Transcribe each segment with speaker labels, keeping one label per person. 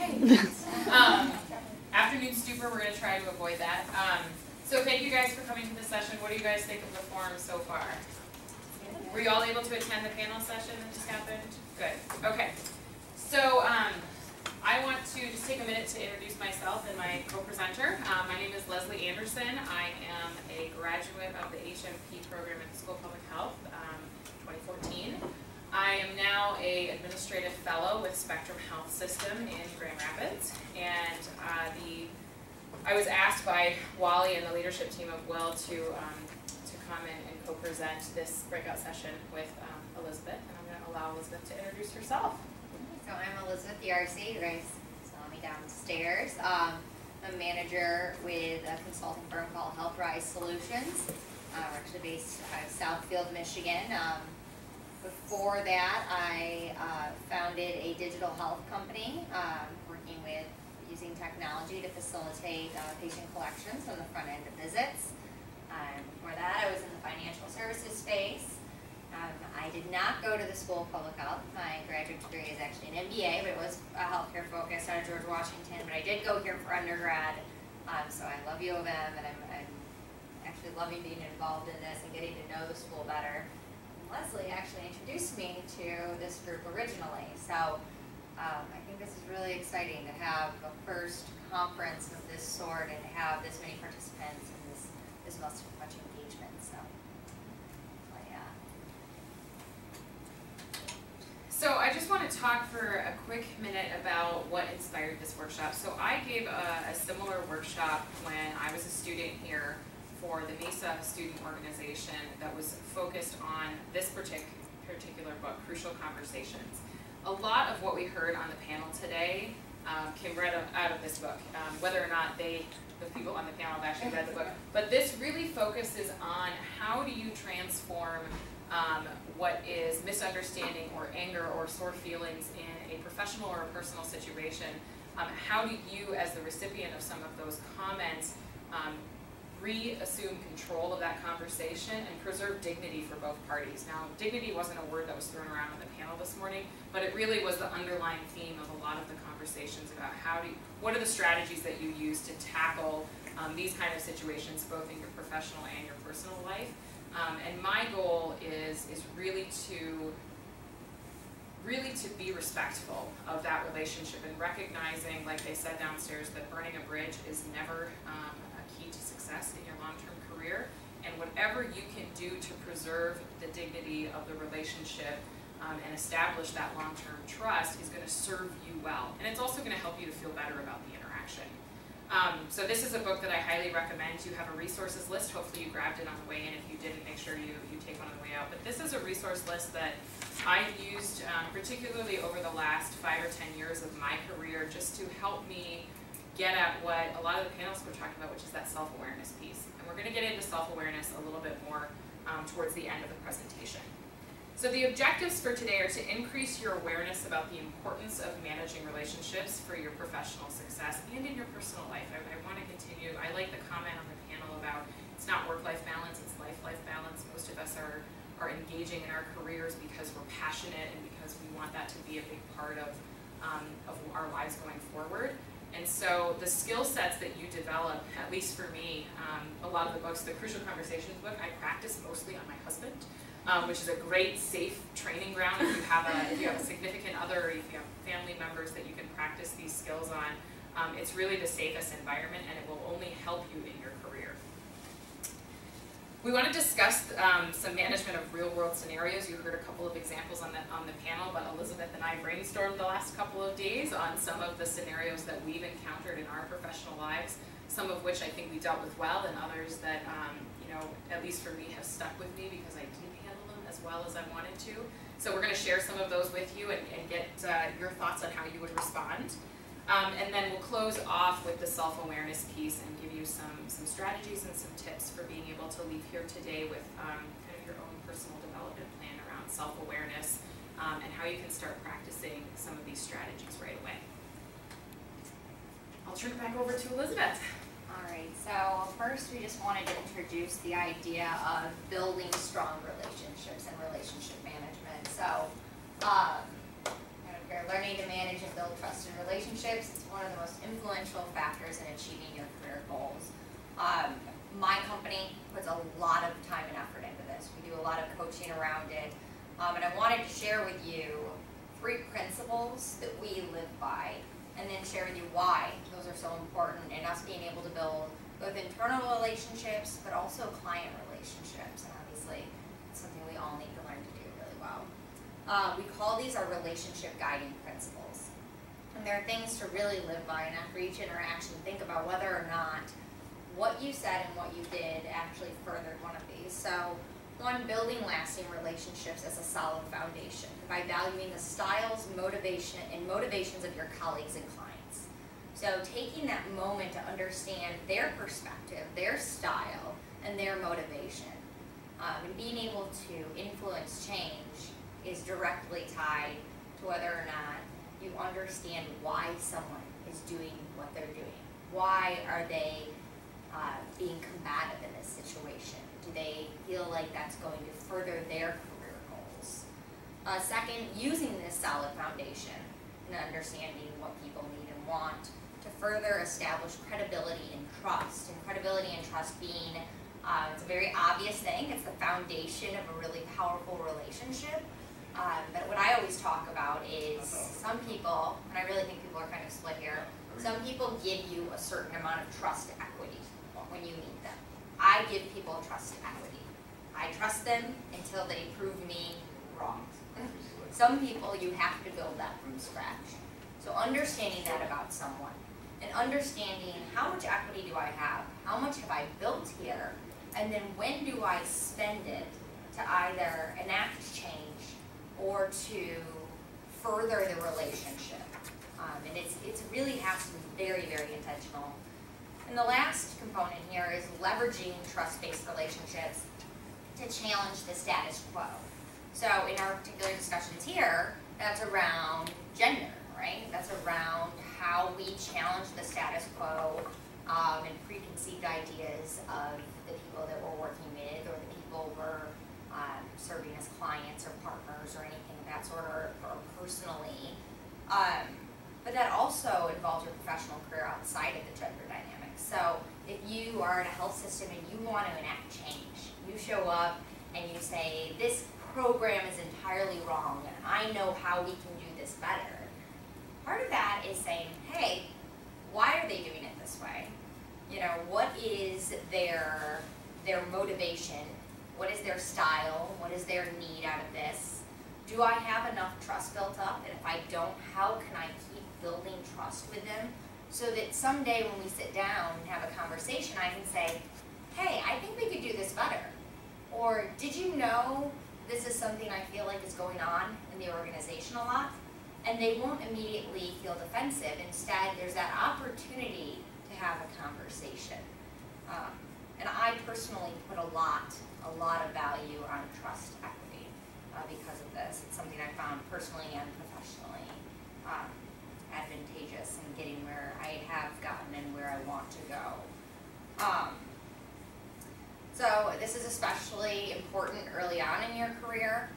Speaker 1: right. Afternoon stupor, we're going to try to avoid that. So thank you guys for coming to this session. What do you guys think of the forum so far? Were you all able to attend the panel session that just happened? Good. Okay. So I want to just take a minute to introduce myself and my co-presenter. My name is Leslie Anderson. I am a graduate of the HMP program at the School of Public Health, 2014. I am now an administrative fellow with Spectrum Health System in Grand Rapids, and I was asked by Wally and the leadership team of WiHL to come in and co-present this breakout session with Elisabeth, and I'm going to allow Elisabeth to introduce herself.
Speaker 2: So I'm Elisabeth, the RC. You guys saw me downstairs. I'm a manager with a consulting firm called HealthRise Solutions. We're actually based out of Southfield, Michigan. Before that, I founded a digital health company, working with using technology to facilitate patient collections on the front end of visits. Before that, I was in the financial services space. I did not go to the School of Public Health. My graduate degree is actually an MBA, but it was a healthcare focus out of George Washington. But I did go here for undergrad, so I love U of M, and I'm actually loving being involved in this and getting to know the school better. Leslie actually introduced me to this group originally, so I think this is really exciting to have the first conference of this sort and to have this many participants and this much engagement.
Speaker 1: So I just want to talk for a quick minute about what inspired this workshop. So I gave a similar workshop when I was a student here for the MESA student organization that was focused on this particular book, Crucial Conversations. A lot of what we heard on the panel today came right out of this book, whether or not the people on the panel have actually read the book. But this really focuses on how do you transform what is misunderstanding or anger or sore feelings in a professional or a personal situation. How do you, as the recipient of some of those comments, reassume control of that conversation and preserve dignity for both parties. Now, dignity wasn't a word that was thrown around on the panel this morning, but it really was the underlying theme of a lot of the conversations about what are the strategies that you use to tackle these kind of situations, both in your professional and your personal life. And my goal is really to be respectful of that relationship and recognizing, like they said downstairs, that burning a bridge is never key to success in your long-term career, and whatever you can do to preserve the dignity of the relationship and establish that long-term trust is going to serve you well, and it's also going to help you to feel better about the interaction. So this is a book that I highly recommend. You have a resources list. Hopefully you grabbed it on the way in. If you didn't, make sure you take one on the way out. But this is a resource list that I've used particularly over the last 5 or 10 years of my career just to help me get at what a lot of the panelists were talking about, which is that self-awareness piece. And we're going to get into self-awareness a little bit more towards the end of the presentation. So the objectives for today are to increase your awareness about the importance of managing relationships for your professional success and in your personal life. I want to continue. I like the comment on the panel about it's not work-life balance, it's life-life balance. Most of us are engaging in our careers because we're passionate and because we want that to be a big part of our lives going forward. And so the skill sets that you develop, at least for me, a lot of the books, the Crucial Conversations book, I practice mostly on my husband, which is a great, safe training ground if you have a significant other, or if you have family members that you can practice these skills on. It's really the safest environment, and it will only help you in your career. We want to discuss some management of real-world scenarios. You heard a couple of examples on the panel, but Elisabeth and I brainstormed the last couple of days on some of the scenarios that we've encountered in our professional lives, some of which I think we dealt with well, and others that, at least for me, have stuck with me because I didn't handle them as well as I wanted to. So we're going to share some of those with you and get your thoughts on how you would respond. And then we'll close off with the self-awareness piece and give you some strategies and some tips for being able to leave here today with kind of your own personal development plan around self-awareness and how you can start practicing some of these strategies right away. I'll turn it back over to Elisabeth.
Speaker 2: All right, so first we just wanted to introduce the idea of building strong relationships and relationship management. So You're learning to manage and build trusted relationships. It's one of the most influential factors in achieving your career goals. My company puts a lot of time and effort into this. We do a lot of coaching around it. And I wanted to share with you 3 principles that we live by, and then share with you why those are so important in us being able to build both internal relationships, but also client relationships. And obviously, it's something we all need to learn to do really well. We call these our relationship guiding principles. And there are things to really live by, and after each interaction, think about whether or not what you said and what you did actually furthered one of these. So, 1, building lasting relationships as a solid foundation by valuing the styles, motivations of your colleagues and clients. So taking that moment to understand their perspective, their style, and their motivation, and being able to influence change is directly tied to whether or not you understand why someone is doing what they're doing. Why are they being combative in this situation? Do they feel like that's going to further their career goals? 2nd, using this solid foundation and understanding what people need and want to further establish credibility and trust. And credibility and trust being, it's a very obvious thing. It's the foundation of a really powerful relationship. But what I always talk about is some people, and I really think people are kind of split here, some people give you a certain amount of trust equity when you meet them. I give people trust equity. I trust them until they prove me wrong. Some people you have to build that from scratch. So understanding that about someone and understanding how much equity do I have, how much have I built here, and then when do I spend it to either enact change or to further the relationship. And it really has to be very, very intentional. And the last component here is leveraging trust-based relationships to challenge the status quo. So in our particular discussions here, that's around gender, right? That's around how we challenge the status quo and preconceived ideas of the people that we're working with or the people we're serving as clients or partners or anything of that sort, or personally. But that also involves your professional career outside of the gender dynamics. So if you are in a health system and you want to enact change, you show up and you say, this program is entirely wrong and I know how we can do this better. Part of that is saying, hey, why are they doing it this way? You know, what is their motivation? What is their style? What is their need out of this? Do I have enough trust built up? And if I don't, how can I keep building trust with them so that someday when we sit down and have a conversation, I can say, hey, I think we could do this better. Or did you know this is something I feel like is going on in the organization a lot? And they won't immediately feel defensive. Instead, there's that opportunity to have a conversation. And I personally put a lot of value on trust equity because of this. It's something I found personally and professionally advantageous in getting where I have gotten and where I want to go. So this is especially important early on in your career.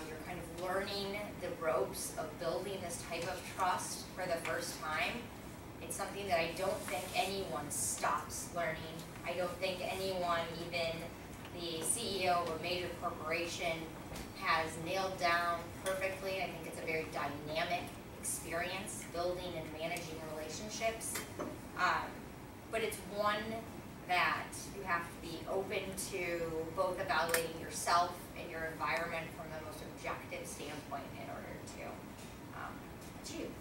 Speaker 2: You're kind of learning the ropes of building this type of trust for the first time. It's something that I don't think anyone stops learning. I don't think anyone, even the CEO of a major corporation, has nailed down perfectly. I think it's a very dynamic experience, building and managing relationships. But it's one that you have to be open to both evaluating yourself and your environment from the most objective standpoint in order to achieve.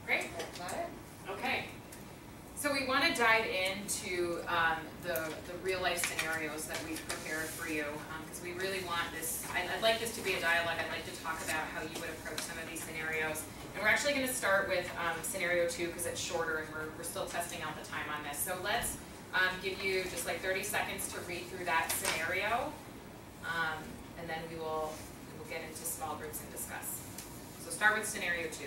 Speaker 1: Great.
Speaker 2: That's about it.
Speaker 1: Okay. So we want to dive into the real life scenarios that we've prepared for you, because we really want this, I'd like this to be a dialogue. I'd like to talk about how you would approach some of these scenarios. And we're actually going to start with scenario 2 because it's shorter and we're still testing out the time on this. So let's give you just like 30 seconds to read through that scenario, and then we will get into small groups and discuss. So start with scenario 2.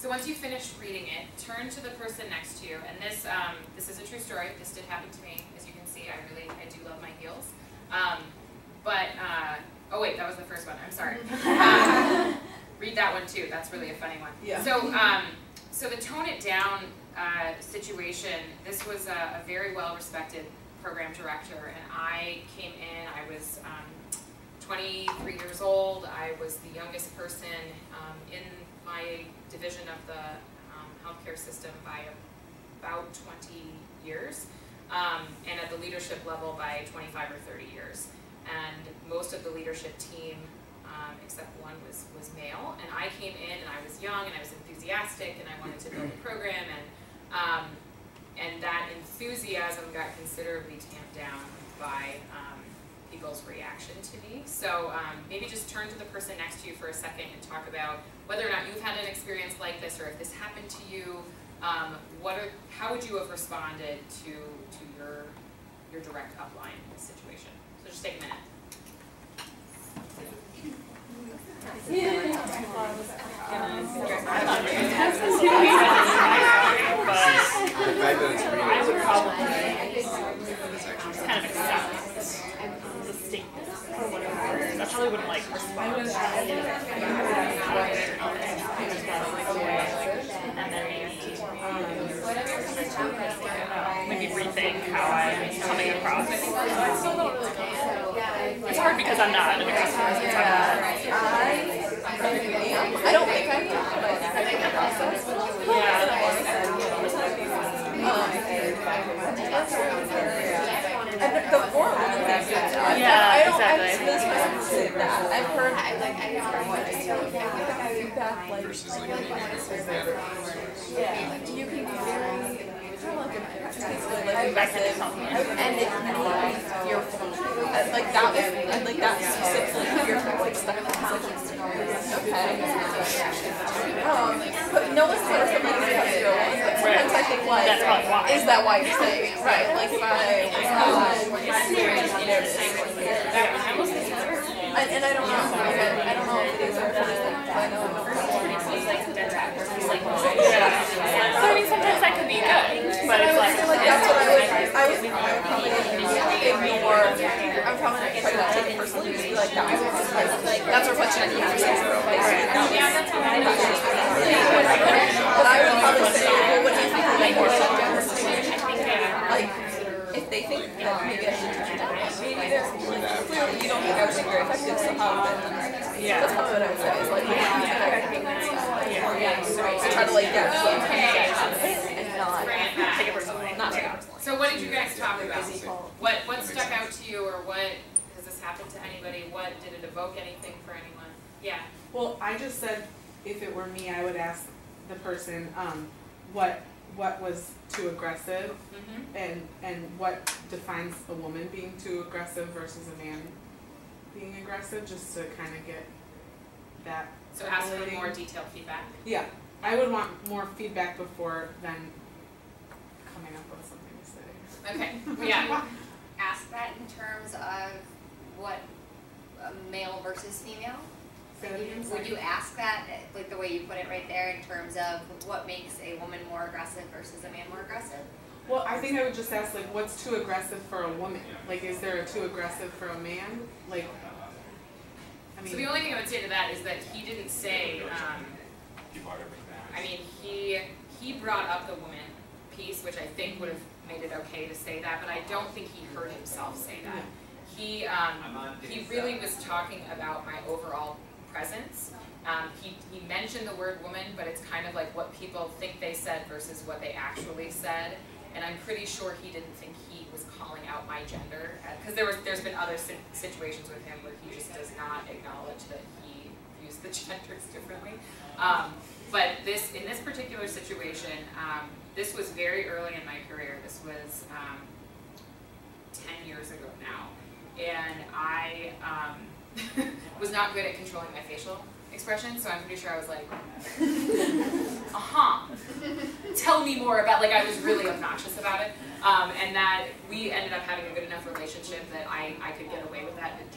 Speaker 1: So once you finish reading it, turn to the person next to you, and this is a true story. This did happen to me. As you can see, I do love my heels. Oh wait, that was the first one. I'm sorry. Read that one too. That's really a funny one.
Speaker 3: Yeah.
Speaker 1: So the tone it down situation. This was a very well respected program director, and I came in. I was 23 years old. I was the youngest person in my division of the healthcare system by about 20 years, and at the leadership level by 25 or 30 years. And most of the leadership team, except one, was male. And I came in, and I was young, and I was enthusiastic, and I wanted to build a program, and that enthusiasm got considerably tamped down by people's reaction to me. So maybe just turn to the person next to you for a second and talk about whether or not you've had an experience like this, or if this happened to you. How would you have responded to your direct upline situation? So just take a minute.
Speaker 4: I would probably kind of accept the statement for whatever it is. I probably wouldn't like respond to it. And then maybe rethink how I'm coming across. It's hard because I'm not an aggressive person. I don't think I am, but I think the process.
Speaker 3: And the form
Speaker 4: yeah, exactly.
Speaker 3: I've this person say that. I've heard feedback like you can be very kind of like aggressive, and it can be fearful. Like that specifically fearful, like stuck in position. Okay. But no one's ever from like a zero. Sometimes I think like, is that why you're saying it? Right. Like if I and I don't know. I don't know if it is or not. I know I'm
Speaker 4: so I mean, sometimes that could be good, but it's like
Speaker 3: that's what I would probably ignore. I'm probably not try to take it personally. Just be like, that's a reflection of you. But I would probably say, well, what do you think of like if they think that maybe I should teach you that, maybe they're like, clearly you don't think I was being very effective, so how then? That's probably what I would say. Is like, so try to like and not take it personally. Not take it personally.
Speaker 1: So what did you guys talk about? What stuck out to you, or what has this happened to anybody? What did it evoke anything for anyone? Yeah.
Speaker 5: Well, I just said if it were me, I would ask the person what was too aggressive, and what defines a woman being too aggressive versus a man being aggressive, just to kind of get that.
Speaker 1: So ask for more detailed feedback?
Speaker 5: Yeah. I would want more feedback before then coming up with something to say.
Speaker 1: Okay. Yeah.
Speaker 2: Ask that in terms of what male versus female? Would you ask that, like the way you put it right there, in terms of what makes a woman more aggressive versus a man more aggressive?
Speaker 5: Well, I think I would just ask, like, what's too aggressive for a woman? Like, is there a too aggressive for a man? Like, I mean.
Speaker 1: So the only thing I would say to that is that he didn't say, I mean, he brought up the woman piece, which I think would have made it okay to say that, but I don't think he heard himself say that. He really was talking about my overall presence. He mentioned the word woman, but it's kind of like what people think they said versus what they actually said. And I'm pretty sure he didn't think he was calling out my gender, because there's been other situations with him where he just does not acknowledge that he views the genders differently. But in this particular situation, this was very early in my career. This was 10 years ago now, and I was not good at controlling my facial expression, so I'm pretty sure I was like, tell me more about, like, I was really obnoxious about it, and that we ended up having a good enough relationship that I could get away with that. It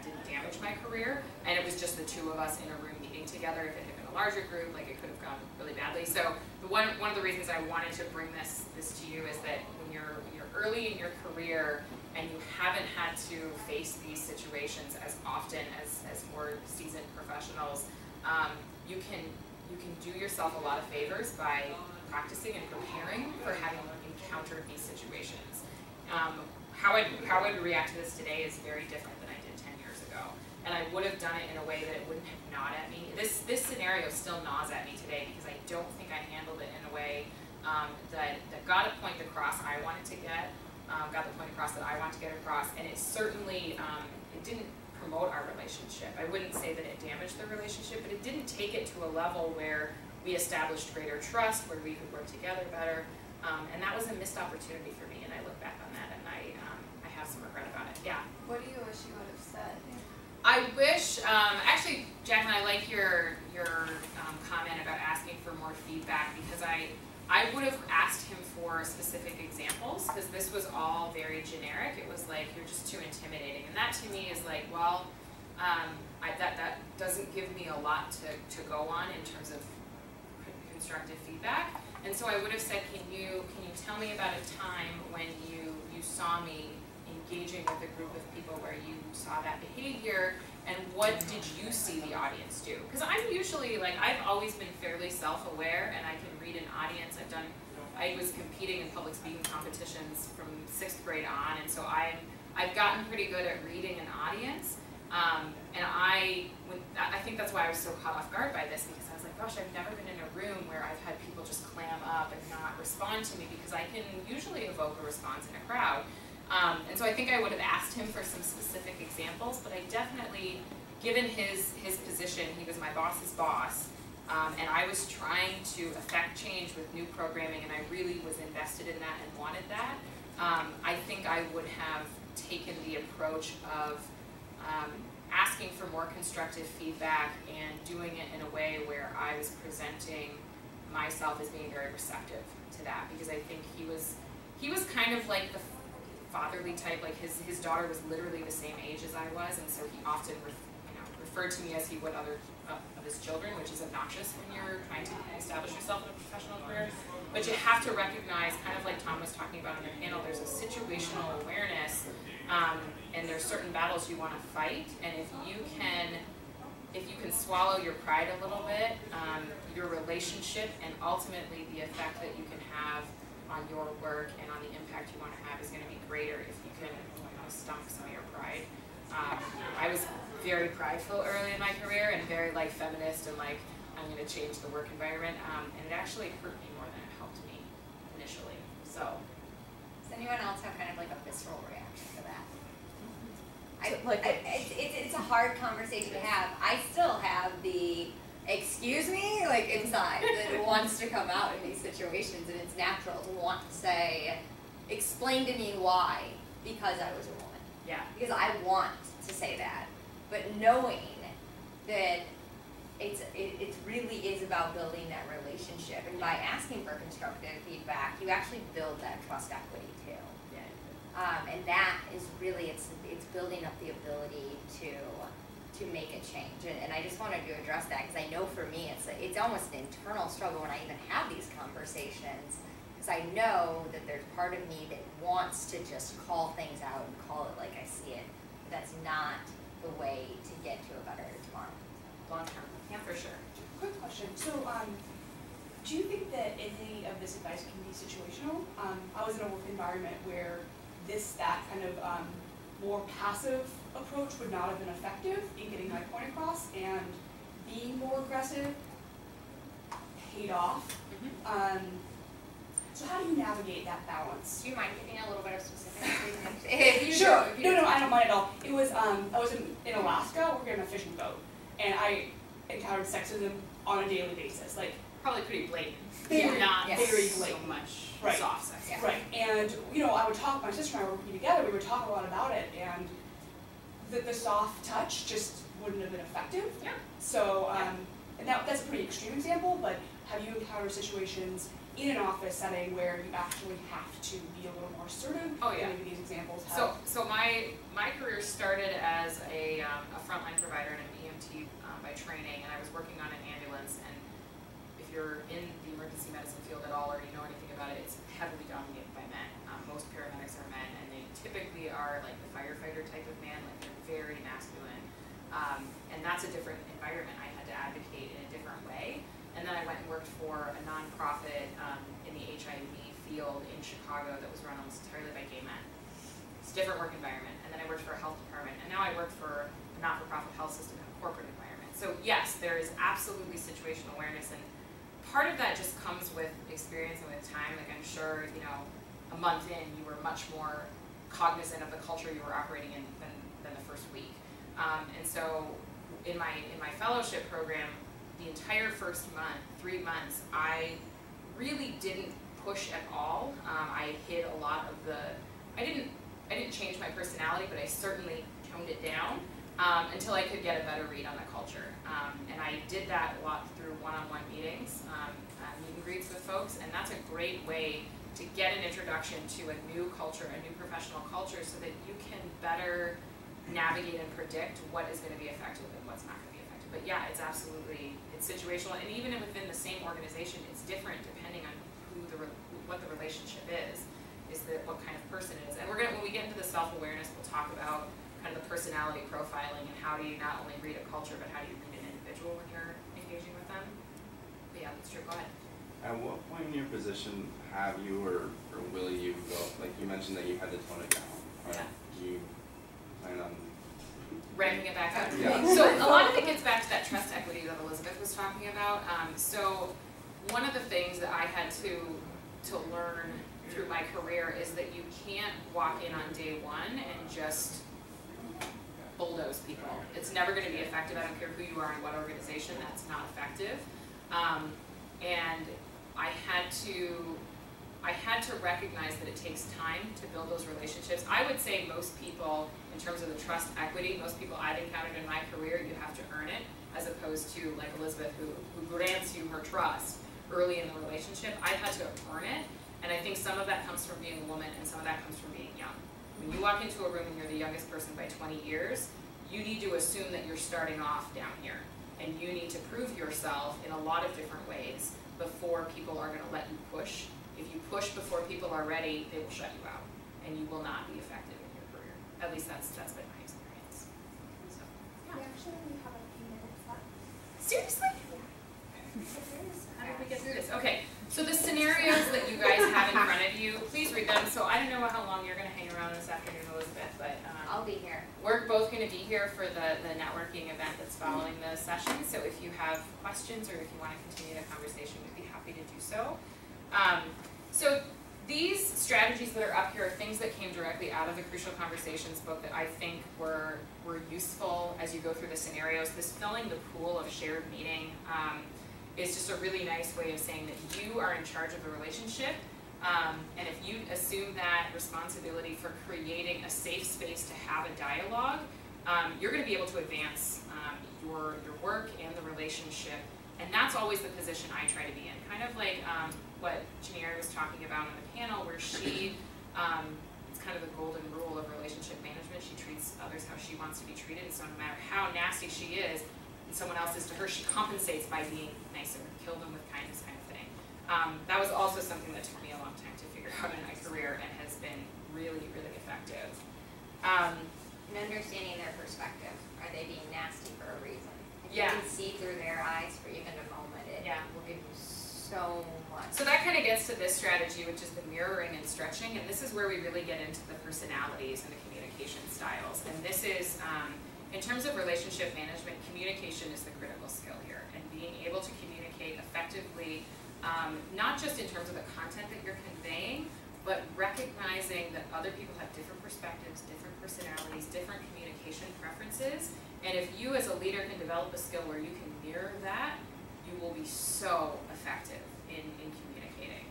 Speaker 1: didn't damage my career, and it was just the two of us in a room meeting together. If it had been a a larger group, like it could have gone really badly. So one of the reasons I wanted to bring this to you is that when you're early in your career and you haven't had to face these situations as often as more seasoned professionals, you can do yourself a lot of favors by practicing and preparing for having encountered these situations. How I'd react to this today is very different than I did 10 years ago. And I would have done it in a way that it wouldn't have gnawed at me. This scenario still gnaws at me today because I don't think I handled it in a way that got a point across I wanted to get, got the point across that I wanted to get across, and it certainly, it didn't promote our relationship. I wouldn't say that it damaged the relationship, but it didn't take it to a level where we established greater trust, where we could work together better, and that was a missed opportunity for me, and I look back on that and I have some regret about it. Yeah.
Speaker 3: What do you wish you would have said?
Speaker 1: I wish, actually, Jacqueline, I like your comment about asking for more feedback, because I would have asked him for specific examples, because this was all very generic. It was like, you're just too intimidating. And that to me is like, well, that doesn't give me a lot to go on in terms of constructive feedback. And so I would have said, can you tell me about a time when you saw me engaging with a group of people where you saw that behavior, and what did you see the audience do? Because I'm usually, like, I've always been fairly self-aware, and I can read an audience. I was competing in public speaking competitions from 6th grade on, and so I've gotten pretty good at reading an audience. And I think that's why I was so caught off guard by this, because I was like, gosh, I've never been in a room where I've had people just clam up and not respond to me, because I can usually evoke a response in a crowd. And so I think I would have asked him for some specific examples, but I definitely, given his position, he was my boss's boss, and I was trying to affect change with new programming, and I really was invested in that and wanted that. I think I would have taken the approach of asking for more constructive feedback and doing it in a way where I was presenting myself as being very receptive to that, because I think he was kind of like the fatherly type. Like his daughter was literally the same age as I was, and so he often referred to me as he would other of his children, which is obnoxious when you're trying to establish yourself in a professional career. But you have to recognize, kind of like Tom was talking about in the panel, there's a situational awareness, and there's certain battles you want to fight, and if you can swallow your pride a little bit, your relationship and ultimately the effect that you can have on your work and on the impact you want to have is going to be greater if you can stomach some of your pride. I was very prideful early in my career and very like feminist and like I'm going to change the work environment, and it actually hurt me more than it helped me initially. So,
Speaker 2: does anyone else have kind of like a visceral reaction to that? It's a hard conversation to have. I still have the excuse me like inside that wants to come out in these situations, and it's natural to want to say, explain to me why, because I was a woman.
Speaker 1: yeah.
Speaker 2: Because I want to say that, but knowing that it really is about building that relationship, and by asking for constructive feedback, you actually build that trust equity too.
Speaker 1: Yeah.
Speaker 2: And that is really, it's building up the ability to make a change, and I just wanted to address that, because I know for me it's almost an internal struggle when I even have these conversations, because I know that there's part of me that wants to just call things out and call it like I see it. But that's not the way to get to a better tomorrow, long term.
Speaker 1: Yeah, for sure.
Speaker 6: Quick question. So, do you think that any of this advice can be situational? I was in a work environment where that kind of more passive approach would not have been effective in getting my point across, and being more aggressive paid off.
Speaker 1: Mm-hmm.
Speaker 6: So how do you navigate that balance?
Speaker 2: Do you mind giving a little bit of specifics?
Speaker 6: Sure. No, I don't mind at all. It was I was in Alaska working on a fishing boat, and I encountered sexism on a daily basis. Like
Speaker 1: Probably pretty blatant.
Speaker 6: Very,
Speaker 1: Not
Speaker 6: very
Speaker 1: so
Speaker 6: blatant.
Speaker 1: much
Speaker 6: Right.
Speaker 1: soft sex.
Speaker 2: Yeah.
Speaker 6: right, and I would talk. My sister and I were working together. We would talk a lot about it, and the soft touch just wouldn't have been effective.
Speaker 1: Yeah.
Speaker 6: So, and that's a pretty extreme example, but have you encountered situations in an office setting where you actually have to be a little more assertive?
Speaker 1: Oh, yeah.
Speaker 6: Maybe these examples have.
Speaker 1: So my career started as a frontline provider and an EMT by training, and I was working on an ambulance, and for a nonprofit in the HIV field in Chicago that was run almost entirely by gay men. It's a different work environment. And then I worked for a health department, and now I work for a not-for-profit health system in a corporate environment. So yes, there is absolutely situational awareness, and part of that just comes with experience and with time. Like I'm sure, you know, a month in, you were much more cognizant of the culture you were operating in than the first week. And so in my fellowship program, the entire first month, 3 months, I really didn't push at all. I hid a lot of the, I didn't change my personality, but I certainly toned it down until I could get a better read on the culture. And I did that a lot through one-on-one meetings, meet and greets with folks, and that's a great way to get an introduction to a new culture, a new professional culture, so that you can better navigate and predict what is going to be effective and what's not going to be effective. But yeah, it's absolutely, it's situational, and even within the same organization, it's different depending on what the relationship is what kind of person it is. And we're gonna, when we get into the self-awareness, we'll talk about kind of the personality profiling and how do you not only read a culture, but how do you read an individual when you're engaging with them. But yeah, that's true. Go ahead.
Speaker 7: At what point in your position have you or will you go, like you mentioned that you had to tone it down, right?
Speaker 1: Yeah.
Speaker 7: Do you plan on
Speaker 1: ramping it back up?
Speaker 7: Yeah.
Speaker 1: So a lot of it gets back to that trust equity that Elisabeth was talking about. So one of the things that I had to learn through my career is that you can't walk in on day one and just bulldoze people. It's never going to be effective. I don't care who you are and what organization, that's not effective. And I had to recognize that it takes time to build those relationships. I would say most people, in terms of the trust equity, most people I've encountered in my career, you have to earn it, as opposed to like Elisabeth, who grants you her trust early in the relationship. I've had to earn it, and I think some of that comes from being a woman, and some of that comes from being young. When you walk into a room and you're the youngest person by 20 years, you need to assume that you're starting off down here, and you need to prove yourself in a lot of different ways before people are going to let you push. If you push before people are ready, they will shut you out, and you will not be effective in your career. At least that's been my experience. So, yeah.
Speaker 8: We actually only have a few minutes left.
Speaker 1: Seriously?
Speaker 8: Yeah.
Speaker 1: How did we get through this? Okay, so the scenarios that you guys have in front of you, please read them. So I don't know how long you're going to hang around this afternoon, Elisabeth, but
Speaker 2: I'll be here.
Speaker 1: we're both going to be here for the networking event that's following the session. So if you have questions or if you want to continue the conversation, we'd be happy to do so. So these strategies that are up here are things that came directly out of the Crucial Conversations book that I think were useful as you go through the scenarios. This filling the pool of shared meaning is just a really nice way of saying that you are in charge of the relationship. And if you assume that responsibility for creating a safe space to have a dialogue, you're going to be able to advance your work and the relationship. And that's always the position I try to be in. Kind of like what Janira was talking about on the panel, where she, it's kind of the golden rule of relationship management. She treats others how she wants to be treated. So no matter how nasty she is, and someone else is to her, she compensates by being nicer, kill them with kindness kind of thing. That was also something that took me a long time to figure out in my career and has been really, really effective.
Speaker 2: And understanding their perspective. Are they being nasty for a reason? If
Speaker 1: Yeah.
Speaker 2: you can see through their eyes for even a moment, it will give you so much.
Speaker 1: So that kind of gets to this strategy, which is the mirroring and stretching, and this is where we really get into the personalities and the communication styles. And this is, in terms of relationship management, communication is the critical skill here, and being able to communicate effectively, not just in terms of the content that you're conveying, but recognizing that other people have different perspectives, different personalities, different communication preferences, and if you as a leader can develop a skill where you can mirror that, you will be so effective in communicating.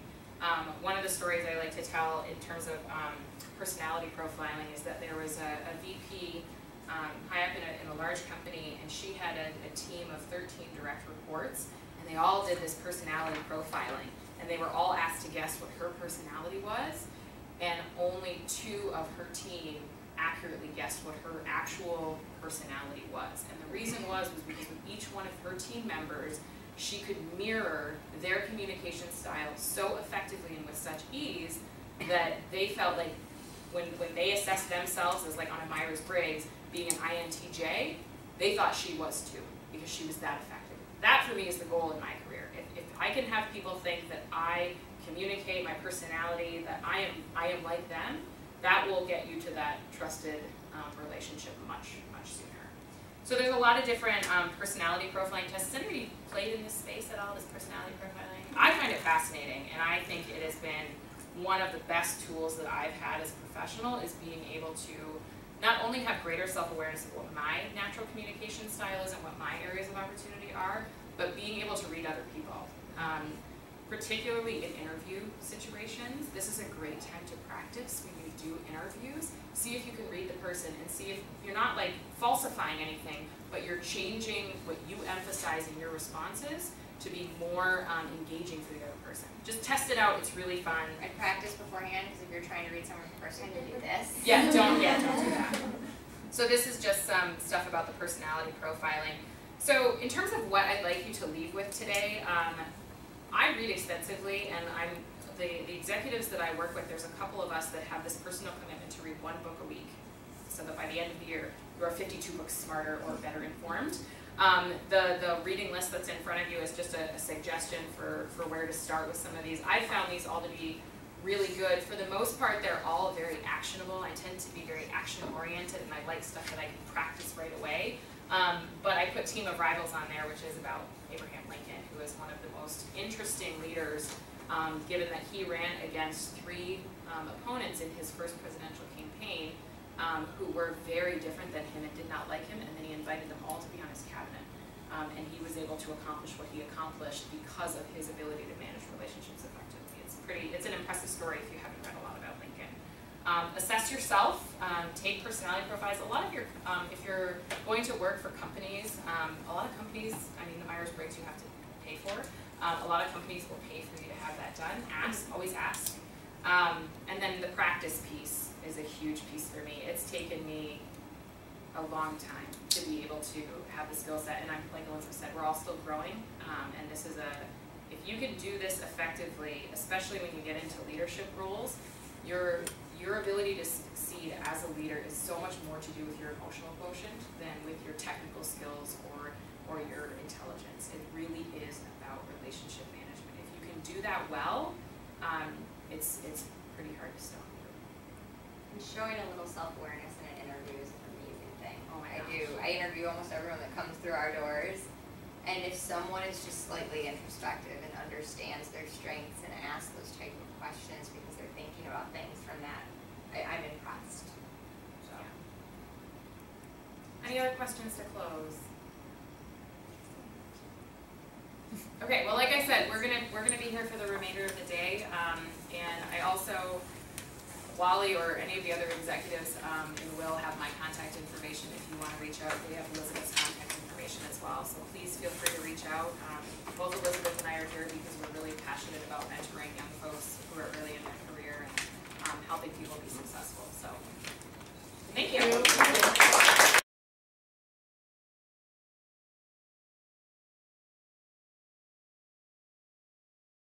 Speaker 1: One of the stories I like to tell in terms of personality profiling is that there was a VP high up in a large company, and she had a team of 13 direct reports, and they all did this personality profiling, and they were all asked to guess what her personality was, and only 2 of her team accurately guessed what her actual personality was. And the reason was because with each one of her team members, she could mirror their communication style so effectively and with such ease that they felt like when they assessed themselves as like on a Myers-Briggs being an INTJ, they thought she was too, because she was that effective. That for me is the goal in my career. If I I can have people think that I communicate my personality, that I am like them, that will get you to that trusted relationship much sooner. So there's a lot of different personality profiling tests. Has anybody played in this space at all, this personality profiling? I find it fascinating, and I think it has been one of the best tools that I've had as a professional, is being able to not only have greater self-awareness of what my natural communication style is and what my areas of opportunity are, but being able to read other people. Particularly in interview situations, this is a great time to practice when you do interviews. See if you can read the person and see if you're not like falsifying anything, but you're changing what you emphasize in your responses to be more engaging for the other person. Just test it out, it's really fun.
Speaker 2: And practice beforehand, because if you're trying to read someone's person, to do this.
Speaker 1: Yeah, don't do that. So this is just some stuff about the personality profiling. So in terms of what I'd like you to leave with today, I read extensively, and the executives that I work with, there's a couple of us that have this personal commitment to read 1 book a week, so that by the end of the year, you are 52 books smarter or better informed. The reading list that's in front of you is just a suggestion for where to start with some of these. I found these all to be really good. For the most part, they're all very actionable. I tend to be very action-oriented, and I like stuff that I can practice right away. But I put Team of Rivals on there, which is about Abraham Lincoln, who is one of the most interesting leaders, given that he ran against 3 opponents in his first presidential campaign, who were very different than him and did not like him, and then he invited them all to be on his cabinet. And he was able to accomplish what he accomplished because of his ability to manage relationships effectively. It's an impressive story if you haven't read a lot about Lincoln. Assess yourself, take personality profiles. A lot of your, if you're going to work for companies, a lot of companies, I mean the Myers-Briggs you have to pay for, a lot of companies will pay for you to have that done. Always ask. And then the practice piece is a huge piece for me. It's taken me a long time to be able to have the skill set, and I'm, like Elisabeth said, we're all still growing, and this is if you can do this effectively, especially when you get into leadership roles, your ability to succeed as a leader is so much more to do with your emotional quotient than with your technical skills or your intelligence. It really is about relationship management. If you can do that well, it's pretty hard to stop you.
Speaker 2: And showing a little self-awareness in an interview is an amazing thing.
Speaker 1: Oh my
Speaker 2: I
Speaker 1: gosh.
Speaker 2: do. I interview almost everyone that comes through our doors. And if someone is just slightly introspective and understands their strengths and asks those type of questions because they're thinking about things from that, I'm impressed. So.
Speaker 1: Any other questions to close? Okay, well, like I said, we're gonna be here for the remainder of the day, and I also, Wally or any of the other executives will have my contact information if you want to reach out. We have Elisabeth's contact information as well, so please feel free to reach out. Both Elisabeth and I are here because we're really passionate about mentoring young folks who are early in their career and helping people be successful. So, thank you.